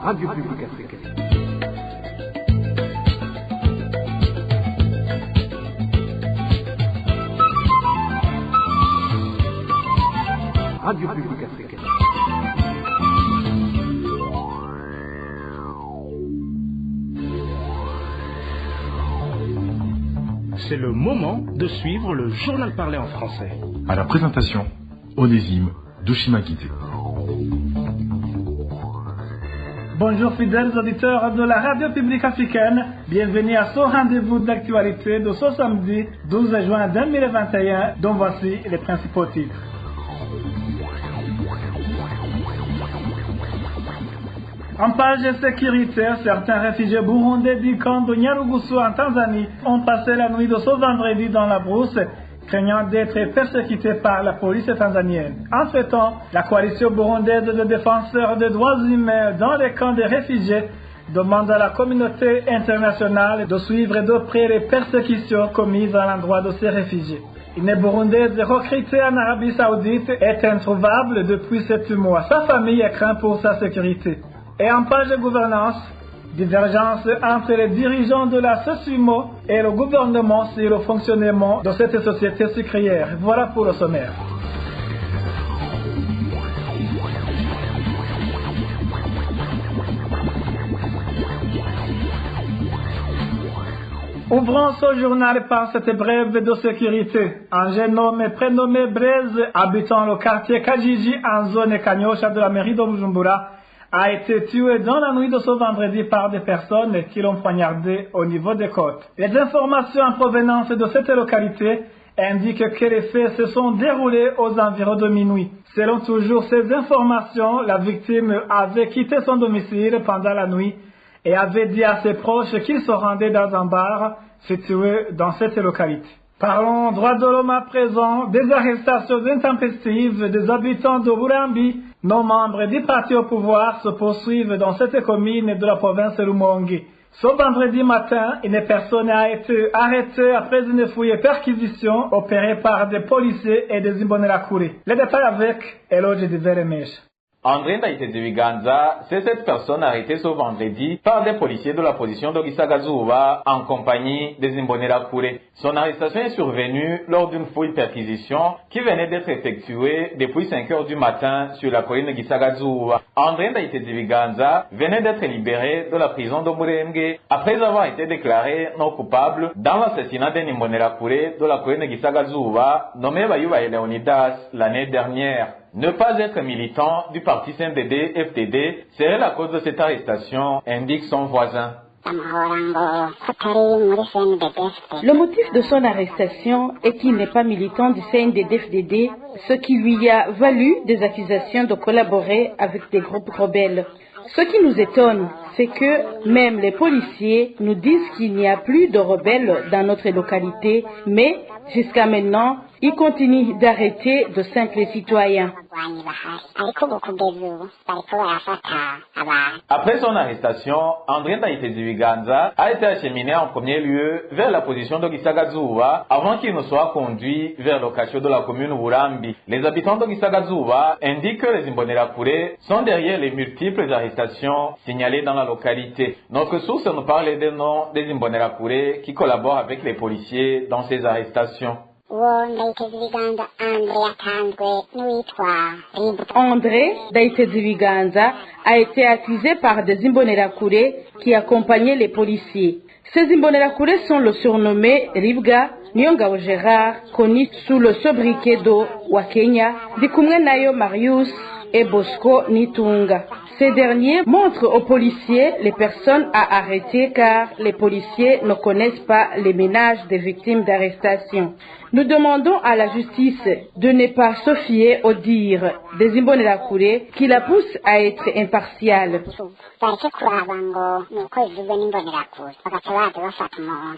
Radio Publique Africaine. Radio Publique Africaine. C'est le moment de suivre le journal parlé en français. À la présentation, Onésime Douchimagité. Bonjour fidèles auditeurs de la Radio Publique Africaine, bienvenue à ce rendez-vous d'actualité de ce samedi 12 juin 2021, dont voici les principaux titres. En page sécuritaire, certains réfugiés burundais du camp de Nyarugusu en Tanzanie ont passé la nuit de ce vendredi dans la brousse, craignant d'être persécutés par la police tanzanienne. En ce temps, la coalition burundaise de défenseurs des droits humains dans les camps de réfugiés demande à la communauté internationale de suivre de près les persécutions commises à l'endroit de ces réfugiés. Une Burundaise recrutée en Arabie Saoudite est introuvable depuis 7 mois. Sa famille craint pour sa sécurité. Et en page de gouvernance, divergence entre les dirigeants de la SOSUMO et le gouvernement sur le fonctionnement de cette société sucrière. Voilà pour le sommaire. Ouvrons ce journal par cette brève de sécurité. Un jeune homme prénommé Blaise, habitant le quartier Kajiji en zone Kanyosha de la mairie de Bujumbura, a été tué dans la nuit de ce vendredi par des personnes qui l'ont poignardé au niveau des côtes. Les informations en provenance de cette localité indiquent que les faits se sont déroulés aux environs de minuit. Selon toujours ces informations, la victime avait quitté son domicile pendant la nuit et avait dit à ses proches qu'il se rendait dans un bar situé dans cette localité. Parlons droit de l'homme à présent, des arrestations intempestives des habitants de Burambi, nos membres du parti au pouvoir se poursuivent dans cette commune de la province de Rumonge. Ce vendredi matin, une personne a été arrêtée après une fouille et perquisition opérée par des policiers et des Imbonerakure. Les détails avec Eloge de Veremesh. André Ndaitezi-Biganza, c'est cette personne arrêtée ce vendredi par des policiers de la position de Gisagazuba en compagnie des Imbonerakure. Son arrestation est survenue lors d'une fouille-perquisition qui venait d'être effectuée depuis 5 heures du matin sur la colline de Gisagazuba. André Ndaitezi-Biganza venait d'être libéré de la prison de Murenge après avoir été déclaré non coupable dans l'assassinat d'un Imbonerakure de la colline de Gisagazuba nommé Bayuba Leonidas l'année dernière. Ne pas être militant du parti CNDD-FDD serait la cause de cette arrestation, indique son voisin. Le motif de son arrestation est qu'il n'est pas militant du CNDD-FDD, ce qui lui a valu des accusations de collaborer avec des groupes rebelles. Ce qui nous étonne, c'est que même les policiers nous disent qu'il n'y a plus de rebelles dans notre localité, mais jusqu'à maintenant, ils continuent d'arrêter de simples citoyens. Après son arrestation, André Ndaitezi-Biganza a été acheminé en premier lieu vers la position de Gisagazuba avant qu'il ne soit conduit vers le cachot de la commune Burambi. Les habitants de Gisagazuba indiquent que les Imbonerakure sont derrière les multiples arrestations signalées dans la localité. Notre source nous parle des noms des Imbonerakure qui collaborent avec les policiers dans ces arrestations. André Ndaitezi-Biganza a été accusé par des Imbonerakure qui accompagnaient les policiers. Ces Imbonerakure sont le surnommé Ribga, Nyongabo Gérard, connu sous le sobriquet de Wakenya, Dikumwenayo Marius et Bosco Nitunga. Ces derniers montrent aux policiers les personnes à arrêter car les policiers ne connaissent pas les ménages des victimes d'arrestation. Nous demandons à la justice de ne pas se fier aux dires des Imbonerakure qui la poussent à être impartiale.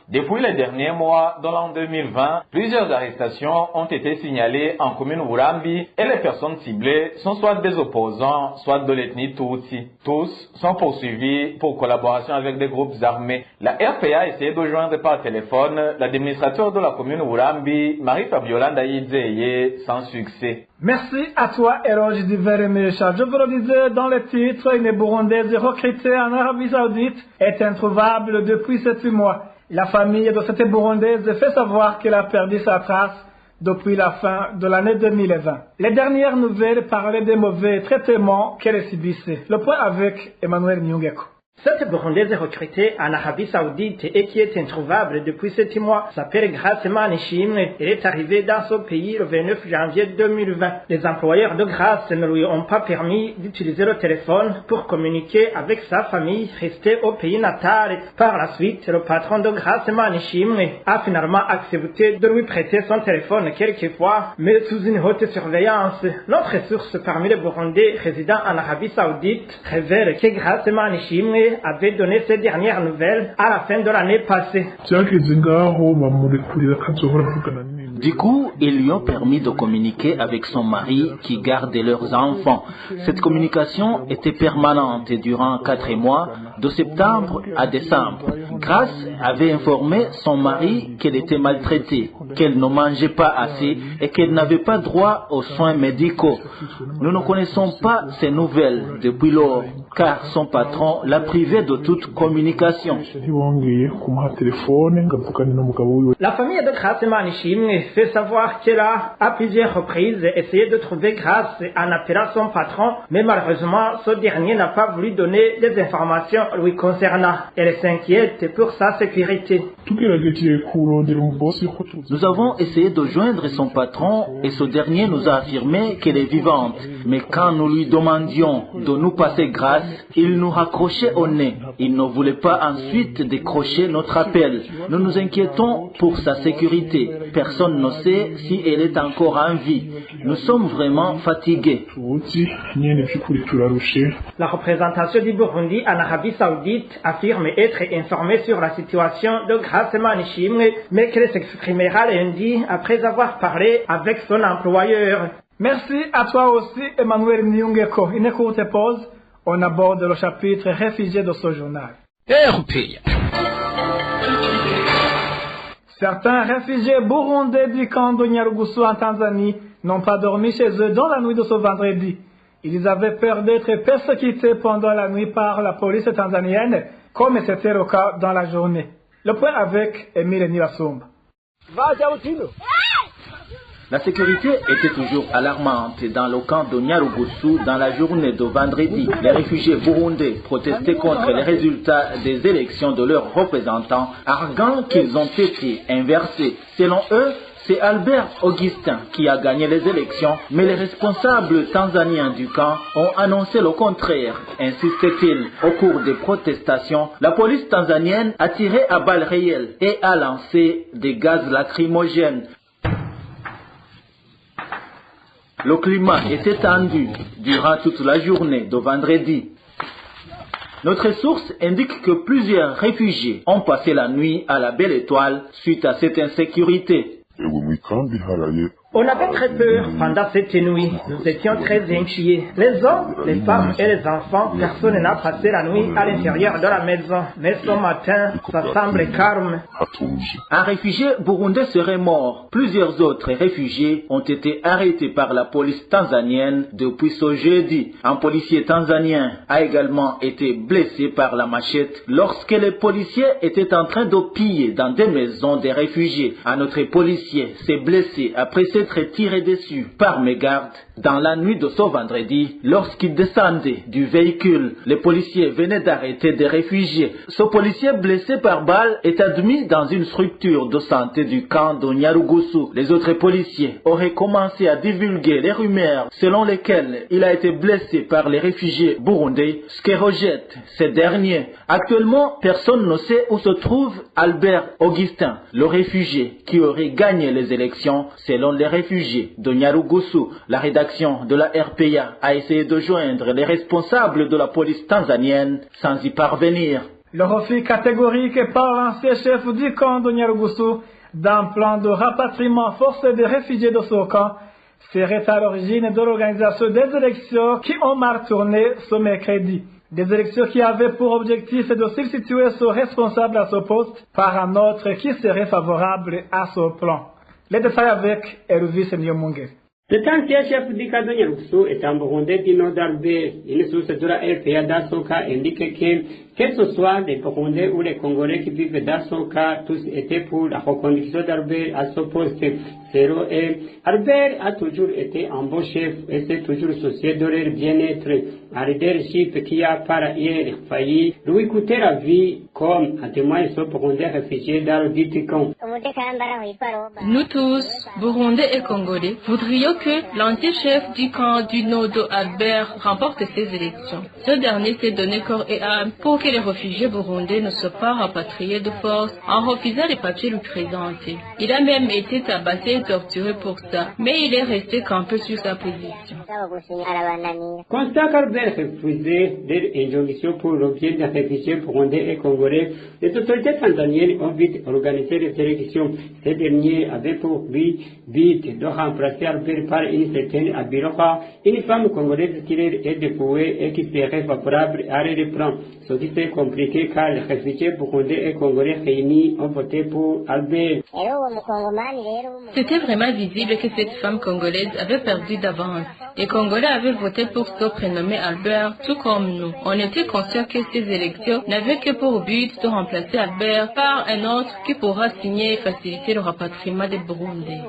Depuis les derniers mois de l'an 2020, plusieurs arrestations ont été signalées en commune Burambi et les personnes ciblées sont soit des opposants, soit de l'ethnie Tutsi. Tous sont poursuivis pour collaboration avec des groupes armés. La RPA a essayé de joindre par téléphone l'administrateur de la commune Urambi, Marie-Fabiola Ndaïdzeye, sans succès. Merci à toi, Eroge Diveremecha. Je vous le disais dans le titre, une Burundaise recrutée en Arabie Saoudite est introuvable depuis 7 mois. La famille de cette Burundaise fait savoir qu'elle a perdu sa trace depuis la fin de l'année 2020. Les dernières nouvelles parlaient des mauvais traitements qu'elle subissait. Le point avec Emmanuel Nyungeko. Cette Burundaise recrutée en Arabie Saoudite et qui est introuvable depuis 7 mois s'appelle Grace Manishimwe. Elle est arrivée dans ce pays le 29 janvier 2020. Les employeurs de Grace ne lui ont pas permis d'utiliser le téléphone pour communiquer avec sa famille restée au pays natal. Par la suite, le patron de Grace Manishimwe a finalement accepté de lui prêter son téléphone quelquefois, mais sous une haute surveillance. Notre source parmi les Burundais résidant en Arabie Saoudite révèle que Grace Manishimwe avait donné ces dernières nouvelles à la fin de l'année passée. Du coup, ils lui ont permis de communiquer avec son mari qui gardait leurs enfants. Cette communication était permanente durant 4 mois, de septembre à décembre. Grace avait informé son mari qu'elle était maltraitée, qu'elle ne mangeait pas assez et qu'elle n'avait pas droit aux soins médicaux. Nous ne connaissons pas ces nouvelles depuis lors, car son patron l'a privé de toute communication. La famille de Grace Manishimwe fait savoir qu'elle a à plusieurs reprises essayé de trouver Grace en appelant son patron, mais malheureusement ce dernier n'a pas voulu donner des informations lui concernant. Elle s'inquiète pour sa sécurité. Nous avons essayé de joindre son patron et ce dernier nous a affirmé qu'elle est vivante. Mais quand nous lui demandions de nous passer Grace, il nous raccrochait au nez. Il ne voulait pas ensuite décrocher notre appel. Nous nous inquiétons pour sa sécurité. Personne ne sait si elle est encore en vie. Nous sommes vraiment fatigués. La représentation du Burundi en Arabie Saoudite affirme être informée sur la situation de Grace Manishimwe, mais qu'elle s'exprimera lundi après avoir parlé avec son employeur. Merci à toi aussi, Emmanuel Nyungeko. Une courte pause. On aborde le chapitre réfugiés de ce journal. Certains réfugiés burundais du camp de Nyarugusu en Tanzanie n'ont pas dormi chez eux dans la nuit de ce vendredi. Ils avaient peur d'être persécutés pendant la nuit par la police tanzanienne, comme c'était le cas dans la journée. Le point avec Emile Nilasumba. La sécurité était toujours alarmante dans le camp de Nyarugusu dans la journée de vendredi. Les réfugiés burundais protestaient contre les résultats des élections de leurs représentants, arguant qu'ils ont été inversés. Selon eux, c'est Albert Augustin qui a gagné les élections, mais les responsables tanzaniens du camp ont annoncé le contraire, insistait-il. Au cours des protestations, la police tanzanienne a tiré à balles réelles et a lancé des gaz lacrymogènes. Le climat était tendu durant toute la journée de vendredi. Notre source indique que plusieurs réfugiés ont passé la nuit à la Belle Étoile suite à cette insécurité. On avait très peur pendant cette nuit. Nous étions très inquiets. Les hommes, les femmes et les enfants, personne n'a passé la nuit à l'intérieur de la maison. Mais ce matin, ça semble calme. Un réfugié burundais serait mort. Plusieurs autres réfugiés ont été arrêtés par la police tanzanienne depuis ce jeudi. Un policier tanzanien a également été blessé par la machette lorsque les policiers étaient en train de piller dans des maisons des réfugiés. Un autre policier s'est blessé après s'être tiré dessus par mégarde dans la nuit de ce vendredi lorsqu'il descendait du véhicule. Les policiers venaient d'arrêter des réfugiés. Ce policier blessé par balle est admis dans une structure de santé du camp de Nyarugusu. Les autres policiers auraient commencé à divulguer les rumeurs selon lesquelles il a été blessé par les réfugiés burundais, ce que rejettent ces derniers. Actuellement, personne ne sait où se trouve Albert Augustin, le réfugié qui aurait gagné les élections selon les réfugiés de Nyarugusu. La rédaction de la RPA a essayé de joindre les responsables de la police tanzanienne sans y parvenir. Le refus catégorique par l'ancien chef du camp de Nyarugusu d'un plan de rapatriement forcé des réfugiés de ce camp serait à l'origine de l'organisation des élections qui ont mal tourné ce mercredi. Des élections qui avaient pour objectif de substituer ce responsable à ce poste par un autre qui serait favorable à ce plan. Les détails avec Elvis Nyomungeri. Cet ancien chef du cadre Nyarugusu est un Burundais du nom d'Albert. Une source de la RPA d'Asoka indique que ce soit les Burundais ou les Congolais qui vivent d'Asoka, tous étaient pour la reconduction d'Albert à ce poste. Albert a toujours été un bon chef et s'est toujours soucié de leur bien-être. Un leadership qui a par ailleurs failli lui coûter la vie, comme en témoigne ce Burundais réfugié dans le dit camp. Nous tous, Burundais et Congolais, voudrions que l'ancien chef du camp du Nodo Albert remporte ces élections. Ce dernier s'est donné corps et âme pour que les réfugiés burundais ne soient pas rapatriés de force en refusant les papiers lui présentés. Il a même été tabassé et torturé pour ça, mais il est resté campé sur sa position. Constant qu'Albert refusait des injonctions pour l'objet des réfugiés burundais et congolais, les autorités tanzaniennes ont vite organisé les élections. Ces derniers avaient pour but de remplacer Albert par une certaine Abiroha, une femme congolaise qui est dépouillée et qui serait favorable à les reprendre. Ce qui s'est compliqué car les réfugiés burundais et congolais réunis ont voté pour Albert. C'était vraiment visible que cette femme congolaise avait perdu d'avance. Les Congolais avaient voté pour ce prénommé Albert, tout comme nous. On était conscients que ces élections n'avaient que pour but de remplacer Albert par un autre qui pourra signer et faciliter le rapatriement des Burundais.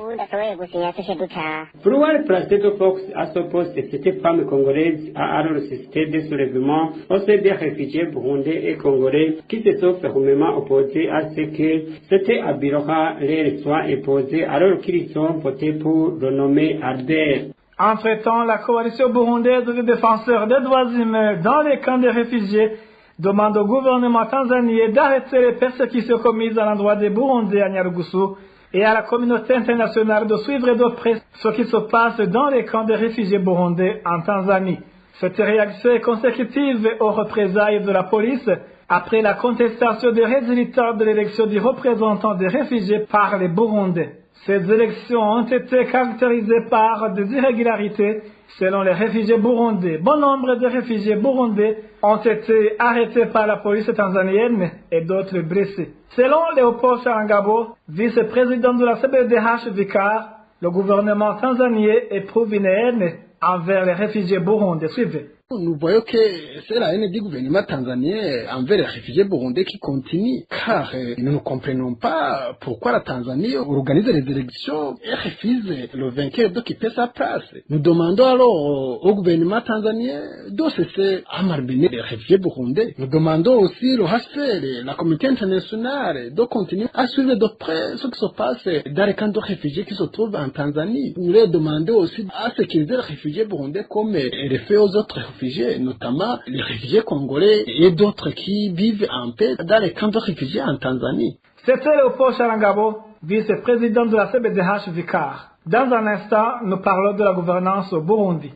Pour remplacer de Fox à ce poste, cette femme congolaise a alors suscité des soulèvements au sein des réfugiés burundais et congolais qui se sont fermement opposés à ce que c'était Abiroha leur soit imposé alors qu'ils ont voté pour le nommer Albert. Entre-temps, la coalition burundaise des défenseurs des droits humains dans les camps des réfugiés demande au gouvernement tanzanien d'arrêter les persécutions commises à l'endroit des Burundais à Nyarugusu et à la communauté internationale de suivre de près ce qui se passe dans les camps des réfugiés burundais en Tanzanie. Cette réaction est consécutive aux représailles de la police après la contestation des résultats de l'élection du représentant des réfugiés par les Burundais. Ces élections ont été caractérisées par des irrégularités selon les réfugiés burundais. Bon nombre de réfugiés burundais ont été arrêtés par la police tanzanienne et d'autres blessés. Selon Léopold Charangabo, vice-président de la CBDH Vicar, le gouvernement tanzanien éprouve une haine envers les réfugiés burundais. Suivez. Nous voyons que c'est la haine du gouvernement tanzanien envers les réfugiés burundais qui continue, car nous ne comprenons pas pourquoi la Tanzanie organise les élections et refuse le vainqueur d'occuper sa place. Nous demandons alors au gouvernement tanzanien de cesser à malmener les réfugiés burundais. Nous demandons aussi le HCR, la communauté internationale, de continuer à suivre de près ce qui se passe dans les camps de réfugiés qui se trouvent en Tanzanie. Nous leur demandons aussi à sécuriser les réfugiés burundais comme les fait aux autres réfugiés, notamment les réfugiés congolais et d'autres qui vivent en paix dans les camps de réfugiés en Tanzanie. C'était Léopold Charangabo, vice-président de la CBDH Vicar. Dans un instant, nous parlons de la gouvernance au Burundi.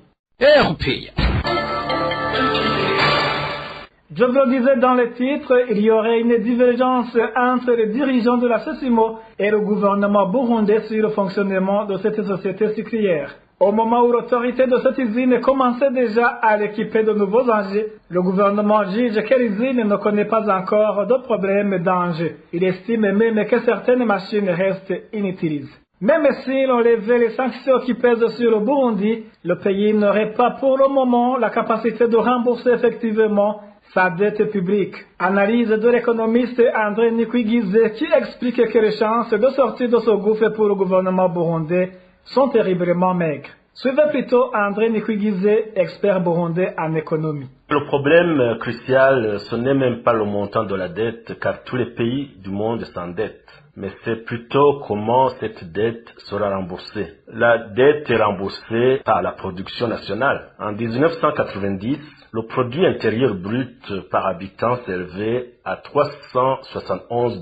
Je vous le disais dans le titre, il y aurait une divergence entre les dirigeants de la SESIMO et le gouvernement burundais sur le fonctionnement de cette société sucrière. Au moment où l'autorité de cette usine commençait déjà à l'équiper de nouveaux engins, le gouvernement juge que l'usine ne connaît pas encore de problème d'engins. Il estime même que certaines machines restent inutilisées. Même si l'on levait les sanctions qui pèsent sur le Burundi, le pays n'aurait pas pour le moment la capacité de rembourser effectivement sa dette publique. Analyse de l'économiste André Nikwigize qui explique que les chances de sortir de ce gouffre pour le gouvernement burundais sont terriblement maigres. Suivez plutôt André Nikwigize, expert burundais en économie. Le problème crucial, ce n'est même pas le montant de la dette, car tous les pays du monde s'endettent. Mais c'est plutôt comment cette dette sera remboursée. La dette est remboursée par la production nationale. En 1990, le produit intérieur brut par habitant s'élevait à $371.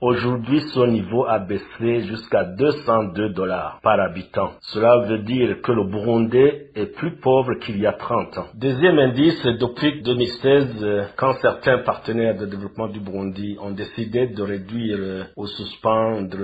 Aujourd'hui, son niveau a baissé jusqu'à $202 par habitant. Cela veut dire que le Burundais est plus pauvre qu'il y a 30 ans. Deuxième indice, depuis 2016, quand certains partenaires de développement du Burundi ont décidé de réduire ou suspendre suspendre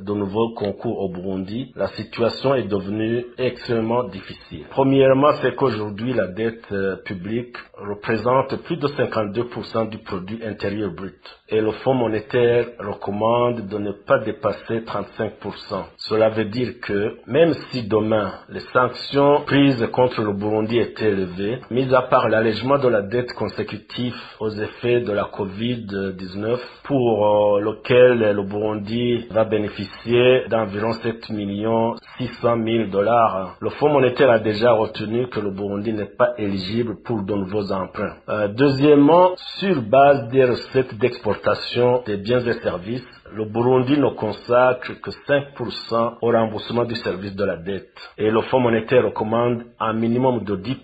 de nouveaux concours au Burundi, la situation est devenue extrêmement difficile. Premièrement, c'est qu'aujourd'hui, la dette publique représente plus de 52% du produit intérieur brut. Et le Fonds monétaire recommande de ne pas dépasser 35%. Cela veut dire que même si demain les sanctions prises contre le Burundi étaient élevées, mis à part l'allègement de la dette consécutif aux effets de la Covid-19, pour lequel le Burundi va bénéficier d'environ 7 600 000 $, le Fonds monétaire a déjà retenu que le Burundi n'est pas éligible pour de nouveaux emprunts. Deuxièmement, sur base des recettes d'exportation des biens et services, le Burundi ne consacre que 5% au remboursement du service de la dette. Et le Fonds monétaire recommande un minimum de 10%.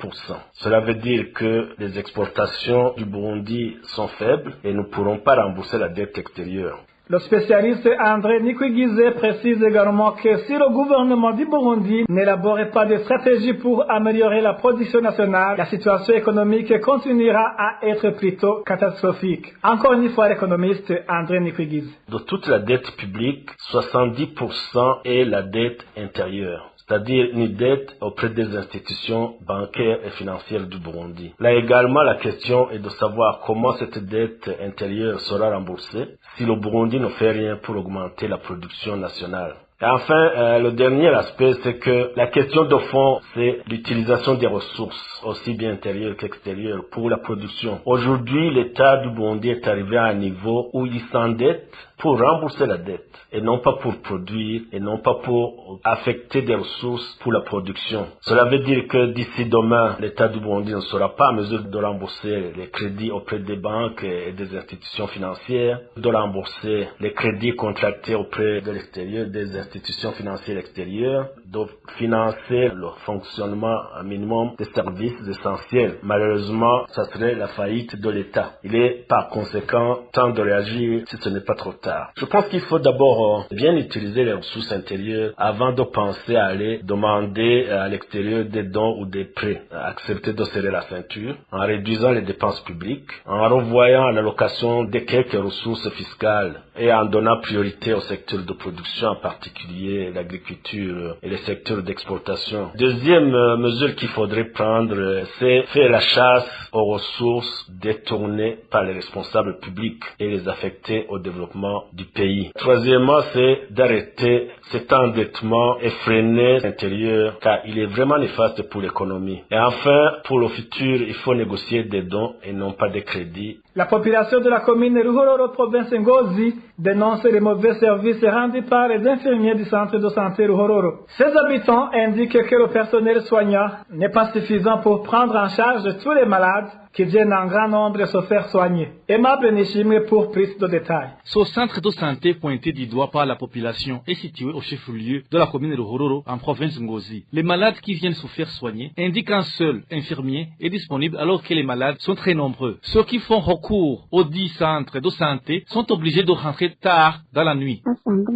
Cela veut dire que les exportations du Burundi sont faibles et nous ne pourrons pas rembourser la dette extérieure. Le spécialiste André Nikwigizé précise également que si le gouvernement du Burundi n'élaborait pas de stratégie pour améliorer la production nationale, la situation économique continuera à être plutôt catastrophique. Encore une fois, l'économiste André Nikwigizé. De toute la dette publique, 70% est la dette intérieure, c'est-à-dire une dette auprès des institutions bancaires et financières du Burundi. Là également, la question est de savoir comment cette dette intérieure sera remboursée si le Burundi ne fait rien pour augmenter la production nationale. Et enfin, le dernier aspect, c'est que la question de fond, c'est l'utilisation des ressources, aussi bien intérieures qu'extérieures, pour la production. Aujourd'hui, l'État du Burundi est arrivé à un niveau où il s'endette pour rembourser la dette, et non pas pour produire, et non pas pour affecter des ressources pour la production. Cela veut dire que d'ici demain, l'État du Burundi ne sera pas en mesure de rembourser les crédits auprès des banques et des institutions financières, de rembourser les crédits contractés auprès de l'extérieur, des institutions financières extérieures, de financer le fonctionnement minimum des services essentiels. Malheureusement, ça serait la faillite de l'État. Il est par conséquent temps de réagir si ce n'est pas trop tard. Je pense qu'il faut d'abord bien utiliser les ressources intérieures avant de penser à aller demander à l'extérieur des dons ou des prêts. Accepter de serrer la ceinture en réduisant les dépenses publiques, en revoyant l'allocation de quelques ressources fiscales et en donnant priorité au secteur de production, en particulier l'agriculture et les secteurs d'exportation. Deuxième mesure qu'il faudrait prendre, c'est faire la chasse aux ressources détournées par les responsables publics et les affecter au développement du pays. Troisièmement, c'est d'arrêter cet endettement effréné intérieur, car il est vraiment néfaste pour l'économie. Et enfin, pour le futur, il faut négocier des dons et non pas des crédits. La population de la commune Ruhororo, province Ngozi, dénonce les mauvais services rendus par les infirmiers du centre de santé Ruhororo. Ces habitants indiquent que le personnel soignant n'est pas suffisant pour prendre en charge tous les malades qui viennent en grand nombre se faire soigner. Aimable Nishimwe pour plus de détails. Ce centre de santé pointé du doigt par la population est situé au chef-lieu de la commune de Ruhororo en province Ngozi. Les malades qui viennent se faire soigner indiquent qu'un seul infirmier est disponible alors que les malades sont très nombreux. Ceux qui font recours aux 10 centres de santé sont obligés de rentrer tard dans la nuit.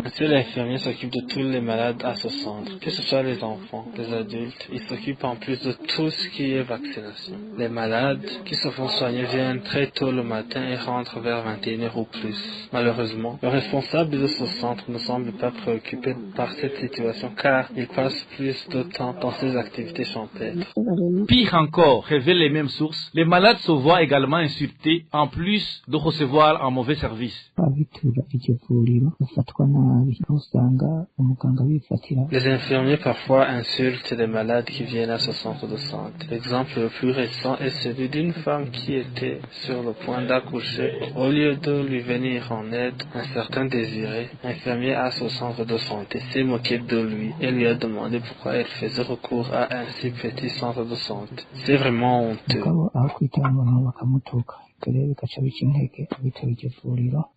Un seul infirmier s'occupe de tous les malades à ce centre, que ce soit les enfants, les adultes. Il s'occupe en plus de tout ce qui est vaccination. Les malades qui se font soigner viennent très tôt le matin et rentrent vers 21h ou plus. Malheureusement, le responsable de ce centre ne semble pas préoccupé par cette situation car il passe plus de temps dans ses activités champêtres. Pire encore, révèlent les mêmes sources, les malades se voient également insultés en plus de recevoir un mauvais service. Les infirmiers parfois insultent les malades qui viennent à ce centre de santé. L'exemple le plus récent est celui d'une femme qui était sur le point d'accoucher. Au lieu de lui venir en aide, un certain Désiré, infirmier à ce centre de santé, s'est moqué de lui et lui a demandé pourquoi elle faisait recours à un si petit centre de santé. C'est vraiment honteux.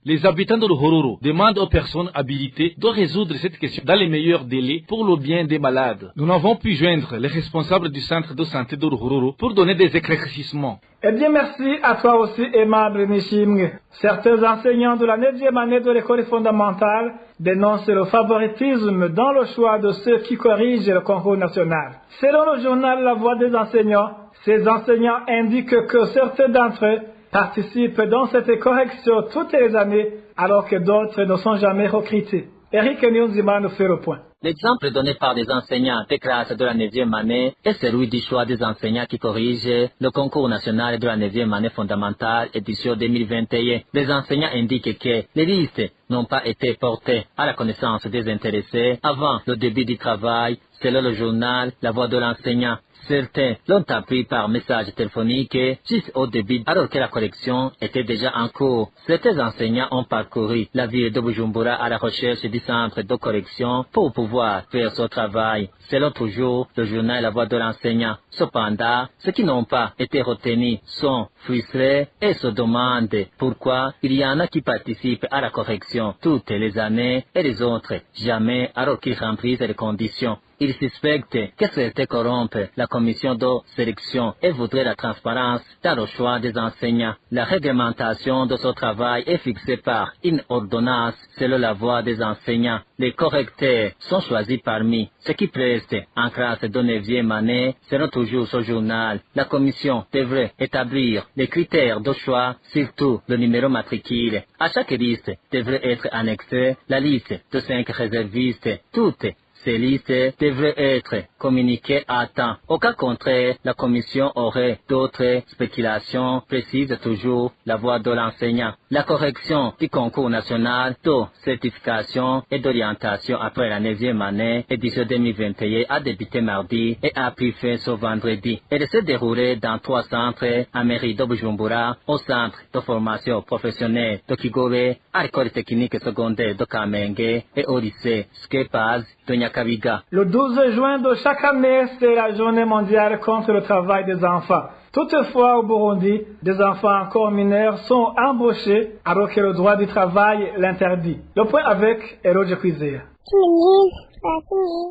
Les habitants de Ruhororo demandent aux personnes habilitées de résoudre cette question dans les meilleurs délais pour le bien des malades. Nous n'avons pu joindre les responsables du centre de santé de Ruhororo pour donner des éclaircissements. Eh bien, merci à toi aussi, aimable Nishimwe. Certains enseignants de la 9e année de l'école fondamentale dénoncent le favoritisme dans le choix de ceux qui corrigent le concours national. Selon le journal La Voix des enseignants, ces enseignants indiquent que certains d'entre eux participent dans cette correction toutes les années alors que d'autres ne sont jamais recrutés. Eric Nyonzima nous fait le point. L'exemple donné par des enseignants des classes de la 9e année est celui du choix des enseignants qui corrigent le concours national de la 9e année fondamentale édition 2021. Les enseignants indiquent que les listes n'ont pas été portées à la connaissance des intéressés avant le début du travail, selon le journal La Voix de l'enseignant. Certains l'ont appris par message téléphonique juste au début alors que la correction était déjà en cours. Certains enseignants ont parcouru la ville de Bujumbura à la recherche du centre de correction pour pouvoir faire son travail. Selon toujours le journal La Voix de l'enseignant. Cependant, ceux qui n'ont pas été retenus sont frustrés et se demandent pourquoi il y en a qui participent à la correction toutes les années et les autres jamais alors qu'ils remplissent les conditions. Ils suspectent que certains corrompent la commission de sélection et voudraient la transparence dans le choix des enseignants. La réglementation de ce travail est fixée par une ordonnance selon la voix des enseignants. Les correcteurs sont choisis parmi ceux qui prestent en classe de 9e année selon toujours ce journal. La commission devrait établir les critères de choix, surtout le numéro matricule. À chaque liste devrait être annexée la liste de 5 réservistes. Toutes ces listes devraient être communiquées à temps. Au cas contraire, la commission aurait d'autres spéculations, précise toujours La Voix de l'enseignant. La correction du concours national de certification et d'orientation après la 9e année, édition 2021, a débuté mardi et a pris fin ce vendredi. Elle s'est déroulée dans 3 centres, à mairie de Bujumbura, au centre de formation professionnelle de Kigobe, à l'école technique secondaire de Kamenge et au lycée Skepaz de Nyakabiga. Le 12 juin de chaque année, c'est la journée mondiale contre le travail des enfants. Toutefois, au Burundi, des enfants encore mineurs sont embauchés alors que le droit du travail l'interdit. Le point avec Eroge Kwizera.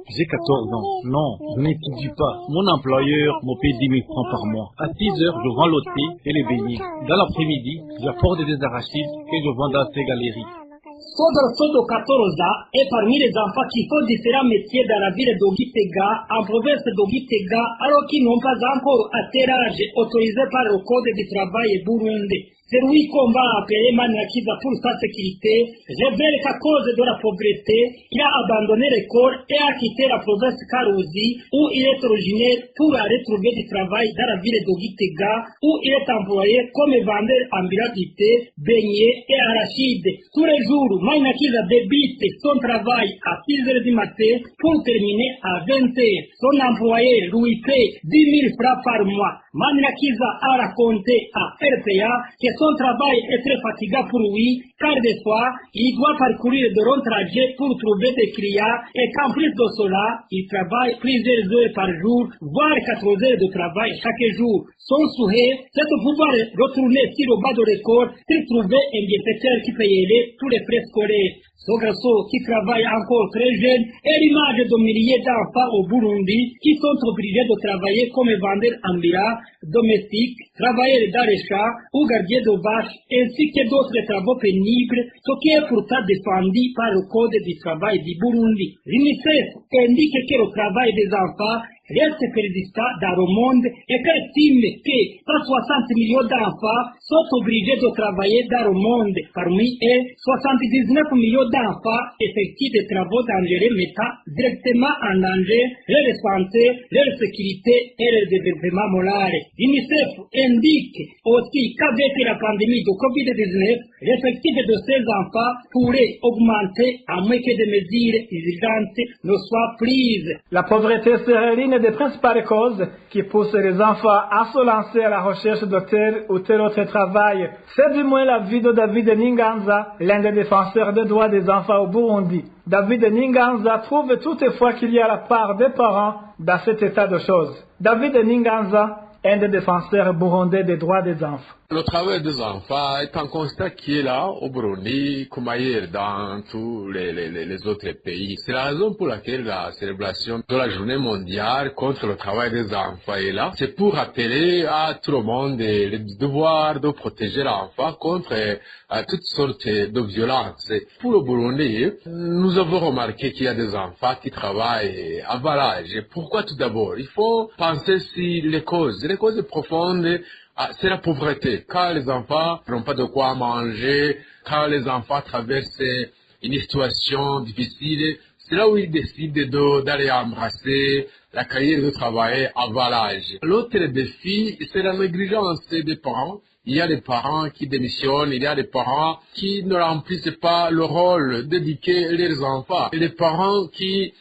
J'ai 14 ans. Non, je n'étudie pas. Mon employeur me paie 10 000 francs par mois. À 6 heures, je vends le thé et les beignets. Dans l'après-midi, j'apporte des arachides que je vends dans ces galeries. Sodo de 14 ans est parmi les enfants qui font différents métiers dans la ville de Gitega, en province de Gitega, alors qu'ils n'ont pas encore atteint l'âge autorisé par le Code du travail burundais. C'est lui qu'on va appeler Manirakiza pour sa sécurité, révèle qu'à cause de la pauvreté, il a abandonné l'école et a quitté la province Karuzi, où il est originaire, pour aller trouver du travail dans la ville de Gitega, où il est employé comme vendeur ambulant du thé, beignets et arachides. Tous les jours, Manirakiza débite son travail à 6 heures du matin pour terminer à 20 heures. Son employé lui paie 10 000 francs par mois. Manirakiza a raconté à RPA que son travail est très fatigant pour lui, car des fois, il doit parcourir de longs trajets pour trouver des clients et qu'en plus de cela, il travaille plusieurs heures par jour, voire 4 heures de travail chaque jour. Son souhait, c'est de pouvoir retourner sur le bas de l'école pour trouver un bienfaiteur qui payerait tous les frais scolaires. Ce garçon qui travaille encore très jeune est l'image de milliers d'enfants au Burundi qui sont obligés de travailler comme vendeurs ambulants, domestiques, travailleurs dans les champs ou gardiens de vaches, ainsi que d'autres travaux pénibles, ce qui est pourtant défendu par le Code du travail du Burundi. L'UNICEF indique que le travail des enfants reste persistant dans le monde et qu'estime que 160 millions d'enfants sont obligés de travailler dans le monde. Parmi eux, 79 millions d'enfants effectuent des travaux dangereux mettant directement en danger leur santé, leur sécurité et leur développement moral. L'UNICEF indique aussi qu'avec la pandémie de Covid-19, l'effectif de ces enfants pourrait augmenter à moins que des mesures urgentes ne soient prises. La pauvreté serait l'une des principales causes qui poussent les enfants à se lancer à la recherche de tel ou tel autre travail. C'est du moins l'avis de David Ninganza, l'un des défenseurs des droits des enfants au Burundi. David Ninganza trouve toutefois qu'il y a la part des parents dans cet état de choses. David Ninganza, un des défenseurs burundais des droits des enfants. Le travail des enfants est un constat qui est là au Burundi, comme ailleurs dans tous les autres pays. C'est la raison pour laquelle la célébration de la journée mondiale contre le travail des enfants est là. C'est pour rappeler à tout le monde le devoir de protéger l'enfant contre toutes sortes de violences. Pour le Burundi, nous avons remarqué qu'il y a des enfants qui travaillent à bas âge. Pourquoi tout d'abord? Il faut penser sur les causes profondes c'est la pauvreté. Quand les enfants n'ont pas de quoi manger, quand les enfants traversent une situation difficile, c'est là où ils décident d'aller embrasser la carrière de travailler avant l'âge. L'autre défi, c'est la négligence des parents. Il y a des parents qui démissionnent, il y a des parents qui ne remplissent pas le rôle d'éduquer leurs enfants. Et les parents qui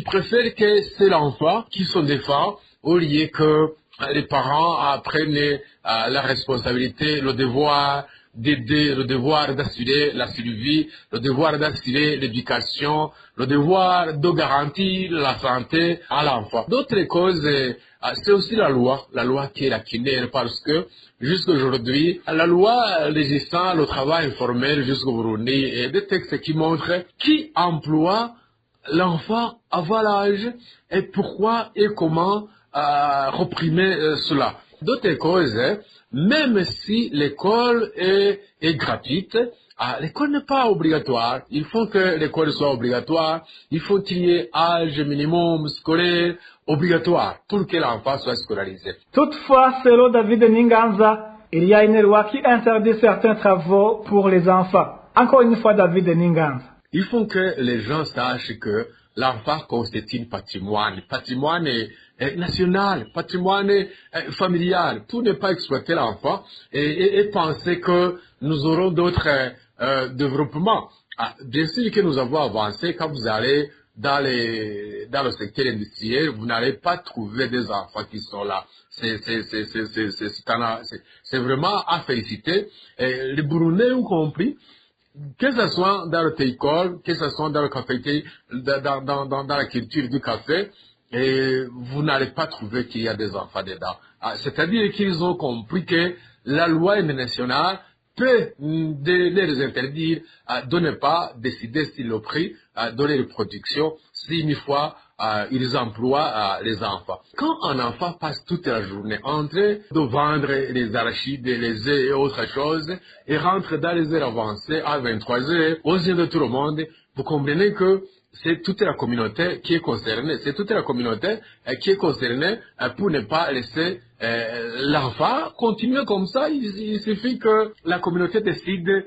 préfèrent que c'est l'enfant qui se défend au lieu que les parents prennent la responsabilité, le devoir d'aider, le devoir d'assurer la survie, le devoir d'assurer l'éducation, le devoir de garantir la santé à l'enfant. D'autres causes, c'est aussi la loi qui est la quinaire, parce que jusqu'à aujourd'hui, la loi régissant le travail informel jusqu'au Burundi et des textes qui montrent qui emploie l'enfant avant l'âge et pourquoi et comment réprimer cela. D'autres causes, même si l'école est gratuite, l'école n'est pas obligatoire. Il faut que l'école soit obligatoire. Il faut qu'il y ait âge minimum scolaire obligatoire pour que l'enfant soit scolarisé. Toutefois, selon David Ninganza, il y a une loi qui interdit certains travaux pour les enfants. Encore une fois, David Ninganza. Il faut que les gens sachent que l'enfant constitue un patrimoine. Patrimoine national, patrimoine familial. Tout n'est pas exploiter l'enfant et penser que nous aurons d'autres développements. Bien sûr que nous avons avancé. Quand vous allez dans le secteur industriel, vous n'allez pas trouver des enfants qui sont là. C'est vraiment à féliciter. Et les Burundais ont compris, que ce soit dans le télécole, que ce soit dans le café, dans la culture du café, et vous n'allez pas trouver qu'il y a des enfants dedans. C'est-à-dire qu'ils ont compris que la loi nationale peut les interdire de ne pas décider sur le prix de leur production si une fois ils emploient les enfants. Quand un enfant passe toute la journée en train de vendre les arachides, les œufs et autres choses et rentre dans les heures avancées à 23 heures aux yeux de tout le monde, vous comprenez que c'est toute la communauté qui est concernée. C'est toute la communauté qui est concernée pour ne pas laisser l'enfant continuer comme ça. Il suffit que la communauté décide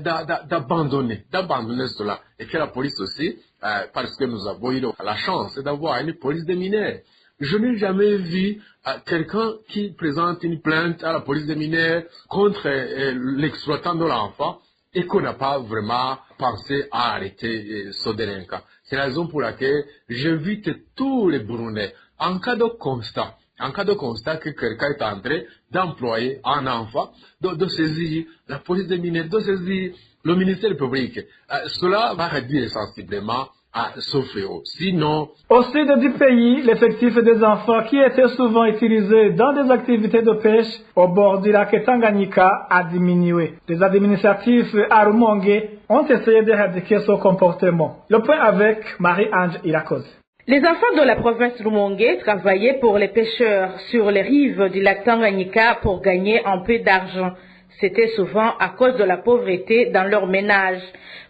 d'abandonner cela. Et que la police aussi, parce que nous avons eu la chance d'avoir une police des mineurs. Je n'ai jamais vu quelqu'un qui présente une plainte à la police des mineurs contre l'exploitant de l'enfant et qu'on n'a pas vraiment pensé à arrêter ce délinquant. C'est la raison pour laquelle j'invite tous les Burundais, en cas de constat que quelqu'un est en train d'employer un enfant, de saisir la police des mineurs, de saisir le ministère public. Cela va réduire sensiblement à ce fléau. Sinon... Au sud du pays, l'effectif des enfants qui étaient souvent utilisés dans des activités de pêche au bord du lac Tanganyika a diminué. Les administratifs à Rumongue ont essayé d'éradiquer ce comportement. Le point avec Marie-Ange Irakoze. Les enfants de la province Rumongue travaillaient pour les pêcheurs sur les rives du lac Tanganyika pour gagner un peu d'argent. C'était souvent à cause de la pauvreté dans leur ménage.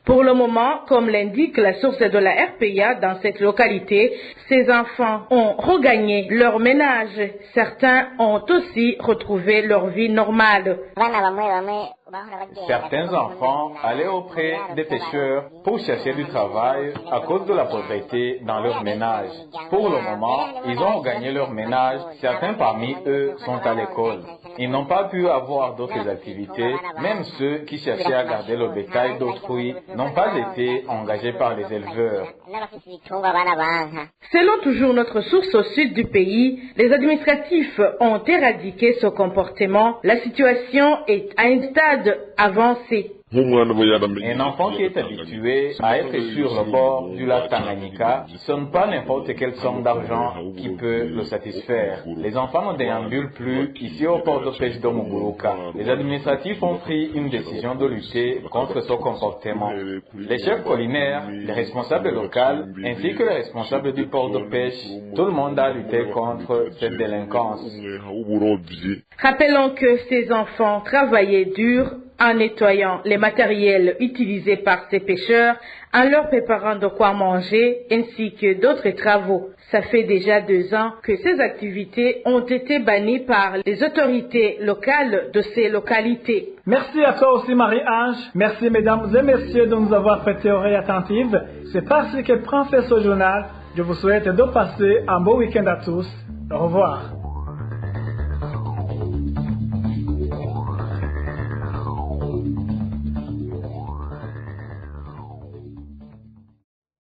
Pour le moment, comme l'indique la source de la RPA dans cette localité, ces enfants ont regagné leur ménage. Certains ont aussi retrouvé leur vie normale. Certains enfants allaient auprès des pêcheurs pour chercher du travail à cause de la pauvreté dans leur ménage. Pour le moment, ils ont regagné leur ménage. Certains parmi eux sont à l'école. Ils n'ont pas pu avoir d'autres activités. Même ceux qui cherchaient à garder le bétail d'autrui n'ont pas été engagés par les éleveurs. Selon toujours notre source au sud du pays, les administratifs ont éradiqué ce comportement. La situation est à un stade avancé. Un enfant qui est habitué à être sur le bord du lac Tanganyika, ce n'est pas n'importe quelle somme d'argent qui peut le satisfaire. Les enfants ne déambulent plus ici au port de pêche de Muguruka. Les administratifs ont pris une décision de lutter contre ce comportement. Les chefs collinaires, les responsables locaux, ainsi que les responsables du port de pêche, tout le monde a lutté contre cette délinquance. Rappelons que ces enfants travaillaient dur en nettoyant les matériels utilisés par ces pêcheurs, en leur préparant de quoi manger, ainsi que d'autres travaux. Ça fait déjà 2 ans que ces activités ont été bannies par les autorités locales de ces localités. Merci à toi aussi Marie-Ange. Merci mesdames et messieurs de nous avoir prêté oreille attentive. C'est parti que prend fait ce journal. Je vous souhaite de passer un beau week-end à tous. Au revoir.